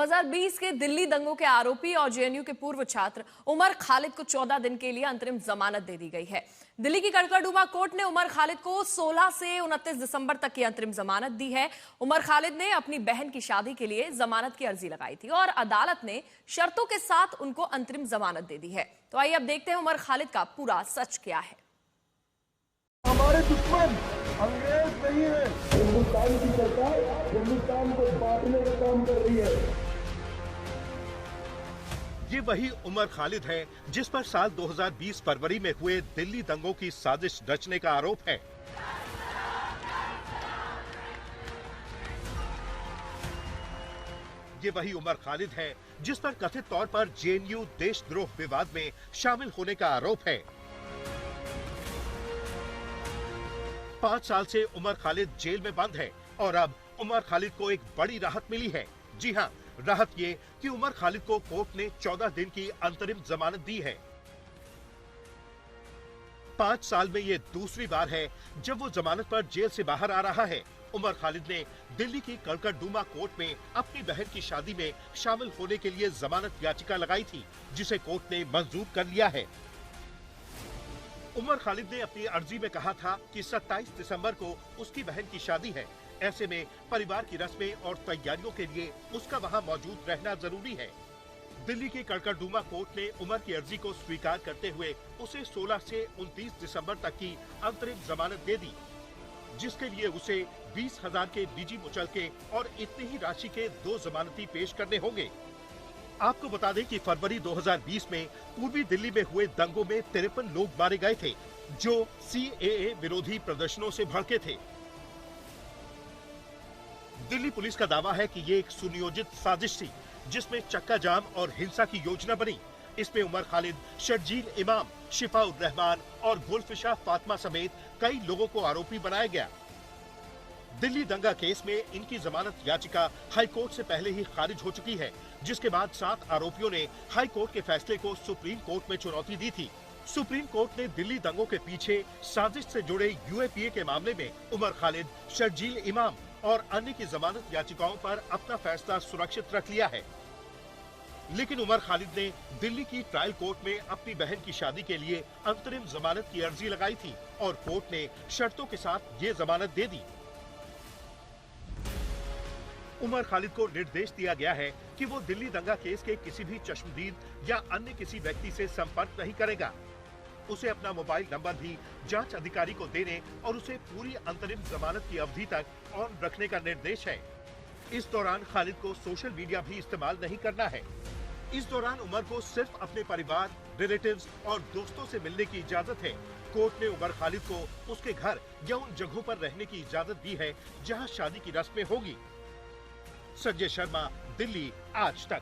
2020 के दिल्ली दंगों के आरोपी और जेएनयू के पूर्व छात्र उमर खालिद को 14 दिन के लिए अंतरिम जमानत दे दी गई है। दिल्ली की कड़कड़डूमा कोर्ट ने उमर खालिद को 16 से 29 दिसंबर तक की अंतरिम जमानत दी है। उमर खालिद ने अपनी बहन की शादी के लिए जमानत की अर्जी लगाई थी और अदालत ने शर्तों के साथ उनको अंतरिम जमानत दे दी है। तो आइए अब देखते हैं उमर खालिद का पूरा सच क्या है। हमारे दुश्मन अंग्रेज नहीं है। हिंदुस्तान की सरकार हिंदुस्तान को बांटने का काम कर रही है। ये वही उमर खालिद है जिस पर साल 2020 फरवरी में हुए दिल्ली दंगों की साजिश रचने का आरोप है। ये वही उमर खालिद है जिस पर कथित तौर पर जेएनयू देशद्रोह विवाद में शामिल होने का आरोप है। 5 साल से उमर खालिद जेल में बंद है और अब उमर खालिद को एक बड़ी राहत मिली है। जी हां, राहत ये कि उमर खालिद को कोर्ट ने 14 दिन की अंतरिम जमानत दी है। 5 साल में ये दूसरी बार है जब वो जमानत पर जेल से बाहर आ रहा है। उमर खालिद ने दिल्ली की कड़कड़डूमा कोर्ट में अपनी बहन की शादी में शामिल होने के लिए जमानत याचिका लगाई थी, जिसे कोर्ट ने मंजूर कर लिया है। उमर खालिद ने अपनी अर्जी में कहा था कि 27 दिसंबर को उसकी बहन की शादी है। ऐसे में परिवार की रस्में और तैयारियों के लिए उसका वहां मौजूद रहना जरूरी है। दिल्ली की कड़कड़डूमा कोर्ट ने उमर की अर्जी को स्वीकार करते हुए उसे 16 से 29 दिसंबर तक की अंतरिम जमानत दे दी, जिसके लिए उसे 20,000 के निजी मुचलके और इतनी ही राशि के 2 जमानती पेश करने होंगे। आपको बता दें कि फरवरी 2020 में पूर्वी दिल्ली में हुए दंगों में 53 लोग मारे गए थे, जो सीएए विरोधी प्रदर्शनों से भड़के थे। दिल्ली पुलिस का दावा है कि ये एक सुनियोजित साजिश थी, जिसमें चक्का जाम और हिंसा की योजना बनी। इसमें उमर खालिद, शर्जील इमाम, शिफाउर रहमान और गुलफिशा फातिमा समेत कई लोगों को आरोपी बनाया गया। दिल्ली दंगा केस में इनकी जमानत याचिका हाईकोर्ट से पहले ही खारिज हो चुकी है, जिसके बाद 7 आरोपियों ने हाईकोर्ट के फैसले को सुप्रीम कोर्ट में चुनौती दी थी। सुप्रीम कोर्ट ने दिल्ली दंगों के पीछे साजिश से जुड़े यूएपीए के मामले में उमर खालिद, शर्जील इमाम और अन्य की जमानत याचिकाओं पर अपना फैसला सुरक्षित रख लिया है। लेकिन उमर खालिद ने दिल्ली की ट्रायल कोर्ट में अपनी बहन की शादी के लिए अंतरिम जमानत की अर्जी लगाई थी और कोर्ट ने शर्तों के साथ ये जमानत दे दी। उमर खालिद को निर्देश दिया गया है कि वो दिल्ली दंगा केस के किसी भी चश्मदीद या अन्य किसी व्यक्ति से संपर्क नहीं करेगा। उसे अपना मोबाइल नंबर भी जांच अधिकारी को देने और उसे पूरी अंतरिम जमानत की अवधि तक ऑन रखने का निर्देश है। इस दौरान खालिद को सोशल मीडिया भी इस्तेमाल नहीं करना है। इस दौरान उमर को सिर्फ अपने परिवार, रिलेटिव्स और दोस्तों से मिलने की इजाजत है। कोर्ट ने उमर खालिद को उसके घर या उन जगहों पर रहने की इजाजत दी है जहां शादी की रस्में होगी। संजय शर्मा, दिल्ली आज तक।